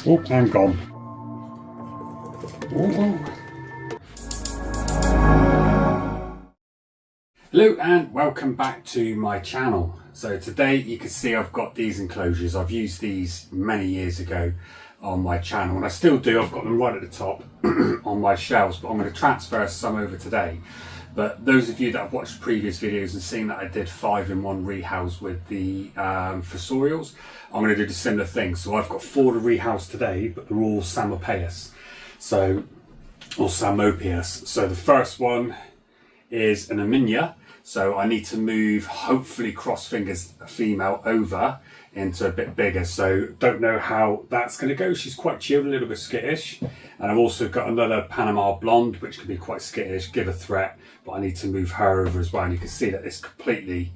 Oh, I'm gone. Oh. Hello and welcome back to my channel. So today you can see I've got these enclosures. I've used these many years ago on my channel and I still do. I've got them right at the top on my shelves, but I'm going to transfer some over today. But those of you that have watched previous videos and seen that I did 5-in-1 rehouse with the fossorials, I'm going to do the similar thing. So I've got 4 to rehouse today, but they're all Psalmopoeus. So, or Psalmopoeus. So the first one is an Irminia. So I need to move, hopefully cross fingers, a female over into a bit bigger. So don't know how that's going to go. She's quite chilled, a little bit skittish. And I've also got another Panama blonde, which can be quite skittish, give a threat, but I need to move her over as well. And you can see that it's completely,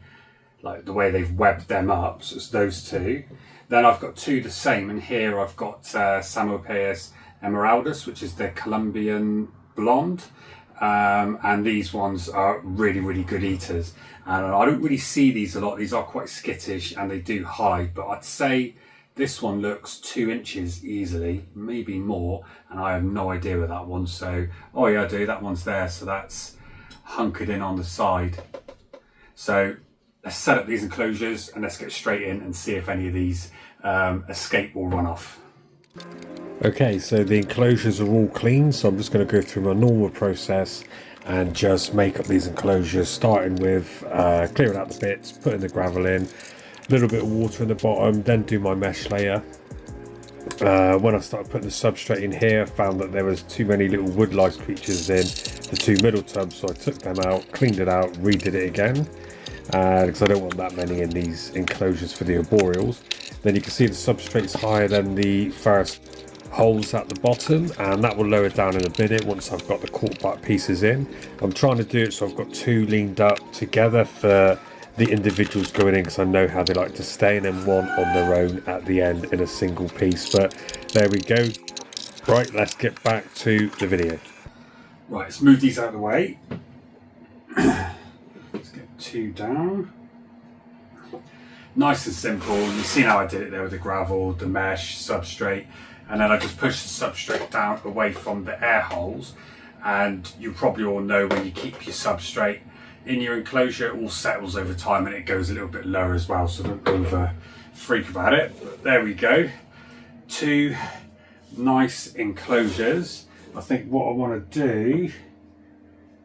like the way they've webbed them up. So it's those two. Then I've got 2 the same, and here I've got Psalmopoeus Emeraldus, which is the Colombian blonde. And these ones are really good eaters, and I don't really see these a lot. These are quite skittish and they do hide, but I'd say this one looks 2 inches easily, maybe more, and I have no idea with that one. So oh yeah, I do, that one's there, so that's hunkered in on the side. So let's set up these enclosures and let's get straight in and see if any of these escape or run off. Okay, so the enclosures are all clean, so I'm just going to go through my normal process and just make up these enclosures, starting with clearing out the bits, putting the gravel in, a little bit of water in the bottom, then do my mesh layer. When I started putting the substrate in here, I found that there was too many little wood-lice creatures in the 2 middle tubs, so I took them out, cleaned it out, redid it again, because I don't want that many in these enclosures for the arboreals. Then you can see the substrate's higher than the first holes at the bottom, and that will lower down in a minute once I've got the cork bark pieces in. I'm trying to do it so I've got 2 leaned up together for the individuals going in, because I know how they like to stay, and then 1 on their own at the end in a single piece. But there we go. Right, let's get back to the video. Right, let's move these out of the way. Let's get 2 down. Nice and simple. You've seen how I did it there with the gravel, the mesh, substrate, and then I just push the substrate down away from the air holes. And you probably all know when you keep your substrate in your enclosure, it all settles over time and it goes a little bit lower as well, so don't over freak about it. But there we go, 2 nice enclosures. I think what I want to do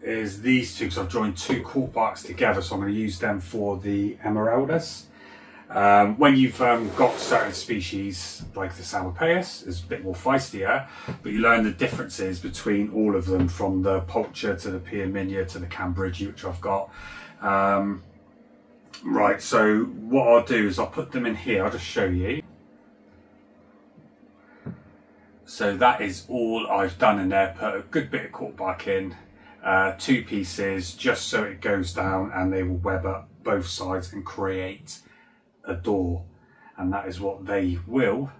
is these 2, because I've joined 2 cork barks together, so I'm going to use them for the Emeraldus. When you've got certain species like the Psalmopoeus, it's a bit more feistier, but you learn the differences between all of them, from the Pulcher to the Irminia to the Cambridgei, which I've got. Right, so what I'll do is I'll put them in here. I'll just show you. So that is all I've done in there. Put a good bit of cork bark in, 2 pieces, just so it goes down and they will web up both sides and create a door, and that is what they will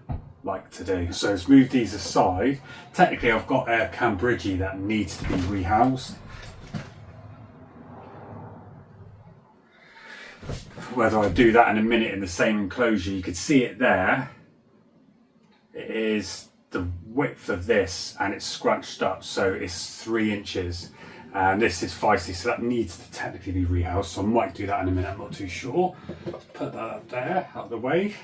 like to do. So let's move these aside. Technically I've got a Cambridgei that needs to be rehoused. Whether I do that in a minute in the same enclosure, you could see it there. It is the width of this and it's scrunched up, so it's 3 inches. And this is feisty, so that needs to technically be rehoused, so I might do that in a minute, I'm not too sure. Put that up there, out of the way,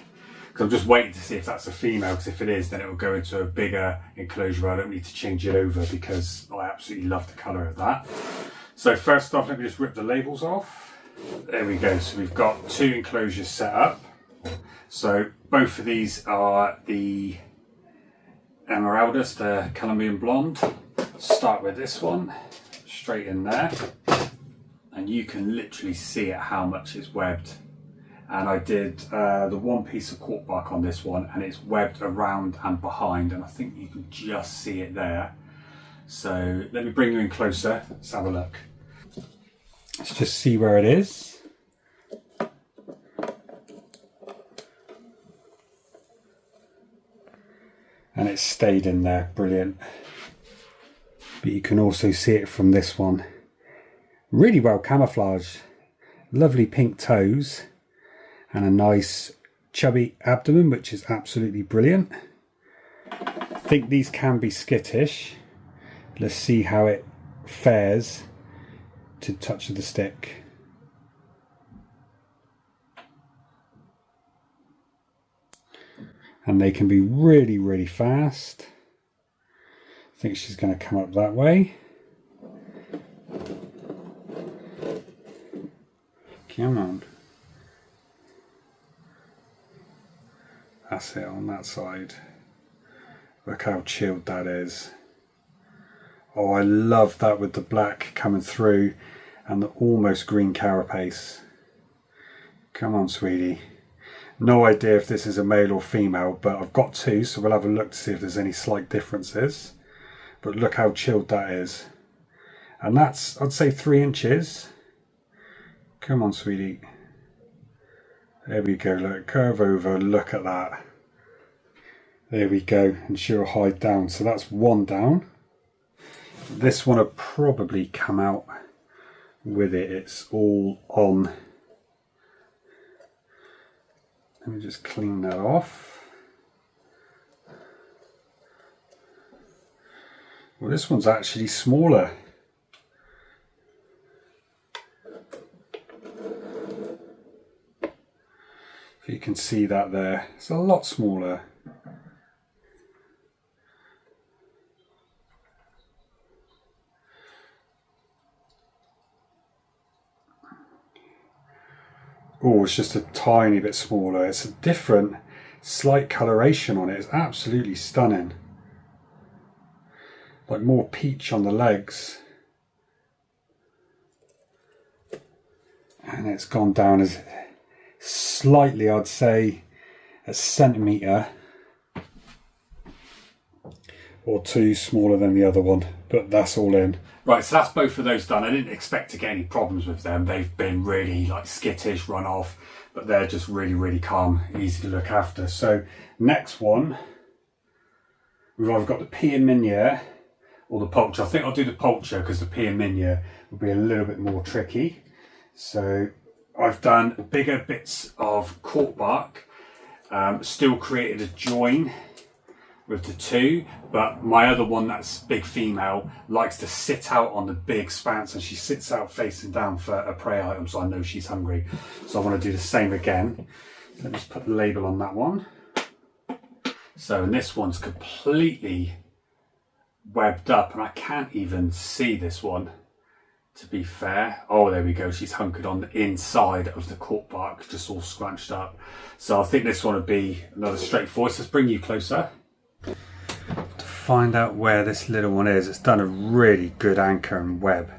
because I'm just waiting to see if that's a female, because if it is, then it will go into a bigger enclosure. I don't need to change it over because I absolutely love the colour of that. So first off, let me just rip the labels off. There we go, so we've got 2 enclosures set up. So both of these are the Emeraldus, the Colombian blonde. Start with this one. Straight in there, and you can literally see it how much it's webbed. And I did the 1 piece of cork bark on this one, and it's webbed around and behind, and I think you can just see it there. So let me bring you in closer, let's have a look. Let's just see where it is. And it's stayed in there, brilliant. But you can also see it from this one. Really well camouflaged. Lovely pink toes and a nice chubby abdomen, which is absolutely brilliant. think these can be skittish. Let's see how it fares to touch of the stick. And they can be really, really fast. I think she's going to come up that way. Come on. That's it on that side. Look how chilled that is. Oh, I love that with the black coming through and the almost green carapace. Come on, sweetie. No idea if this is a male or female, but I've got two, so we'll have a look to see if there's any slight differences. But look how chilled that is. And that's, I'd say, 3 inches. Come on, sweetie. There we go, look, curve over, look at that. There we go, and she'll hide down. So that's one down. This one will probably come out with it. It's all on. Let me just clean that off. Well, this one's actually smaller. If you can see that there, it's a lot smaller. Oh, it's just a tiny bit smaller. It's a different, slight coloration on it. It's absolutely stunning. Like more peach on the legs. And it's gone down as slightly, I'd say, a centimetre or 2 smaller than the other one. But that's all in. Right, so that's both of those done. I didn't expect to get any problems with them. They've been really like skittish, run off, but they're just really, really calm, easy to look after. So next one, we've either got the Irminia or the Pulcher. I think I'll do the Pulcher because the Irminia will be a little bit more tricky. So I've done bigger bits of cork bark, still created a join with the two, but my other one, that's big female, likes to sit out on the big spans, and she sits out facing down for a prey item, so I know she's hungry. So I want to do the same again. Let me just put the label on that one. So, and this one's completely webbed up, and I can't even see this one, to be fair. Oh, there we go, she's hunkered on the inside of the cork bark, just all scrunched up. So I think this one would be another straightforward. So let's bring you closer to find out where this little one is. It's done a really good anchor and web.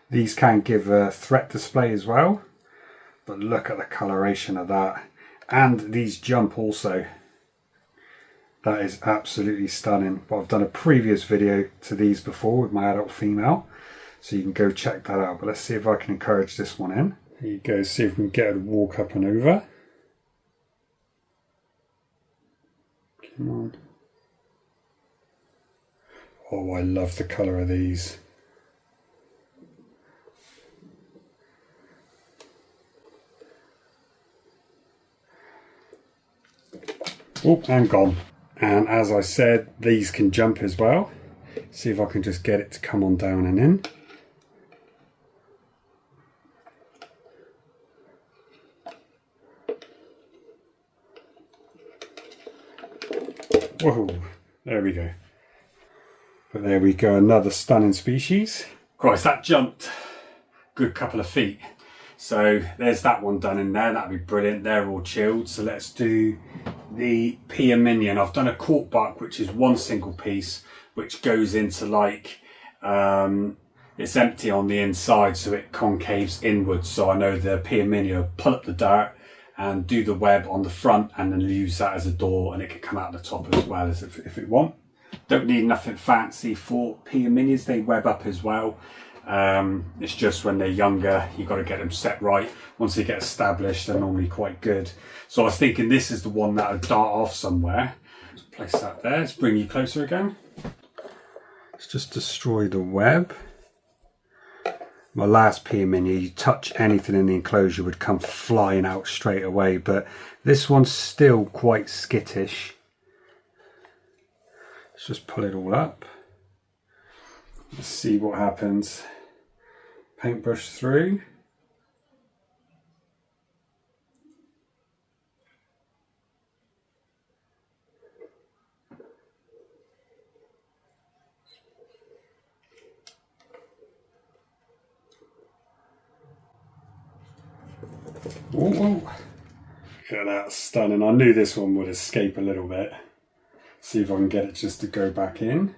These can give a threat display as well, but look at the coloration of that, and these jump also. That is absolutely stunning. But I've done a previous video to these before with my adult female, so you can go check that out. But let's see if I can encourage this one in. There you go, see if we can get her to walk up and over. Come on. Oh, I love the colour of these. Oh, and gone. And as I said, these can jump as well. See if I can just get it to come on down and in. Whoa, there we go. But there we go, another stunning species. Christ, that jumped a good couple of feet. So there's that one done in there, that'd be brilliant. They're all chilled. So let's do the Irminia. And I've done a cork bark, which is one single piece, which goes into like, it's empty on the inside, so it concaves inwards. So I know the Irminia pull up the dirt and do the web on the front, and then use that as a door, and it can come out the top as well as if it want. Don't need nothing fancy for Irminias, they web up as well. It's just when they're younger, you've got to get them set right. Once they get established, they're normally quite good. So I was thinking this is the one that would dart off somewhere. Let's place that there. Let's bring you closer again. Let's just destroy the web. My last Irminia, you touch anything in the enclosure would come flying out straight away, but this one's still quite skittish. Let's just pull it all up. Let's see what happens. Paintbrush through. Ooh, look at that, stunning. I knew this one would escape a little bit. See if I can get it just to go back in.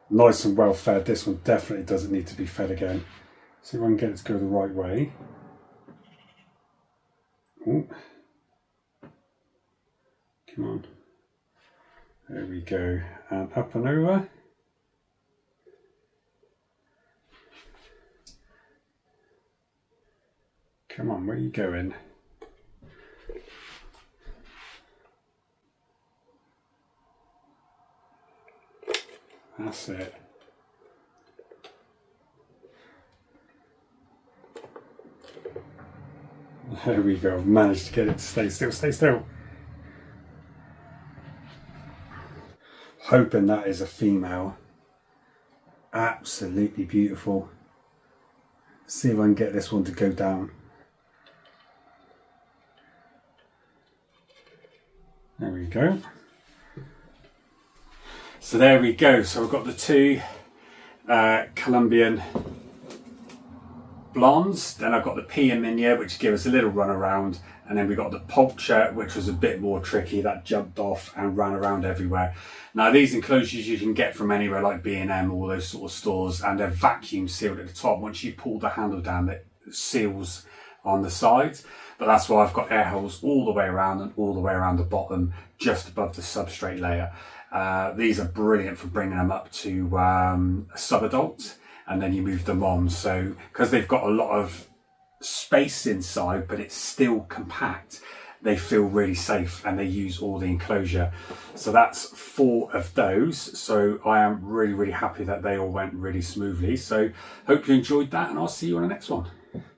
Nice and well fed. This one definitely doesn't need to be fed again. See if I can get it to go the right way. Ooh. Come on. There we go. And up and over. Come on, where are you going? That's it. There we go. Managed to get it to stay still. Stay still. Hoping that is a female. Absolutely beautiful. See if I can get this one to go down. There we go. So there we go. So I've got the two Colombian blondes. Then I've got the Irminia, which gave us a little run around. And then we got the Pulcher, which was a bit more tricky. That jumped off and ran around everywhere. Now these enclosures you can get from anywhere like B&M, all those sort of stores, and they're vacuum sealed at the top. Once you pull the handle down, it seals on the sides. But that's why I've got air holes all the way around and all the way around the bottom, just above the substrate layer. These are brilliant for bringing them up to a sub-adult, and then you move them on. So because they've got a lot of space inside, but it's still compact, they feel really safe and they use all the enclosure. So that's 4 of those. So I am really, really happy that they all went really smoothly. So hope you enjoyed that, and I'll see you on the next one.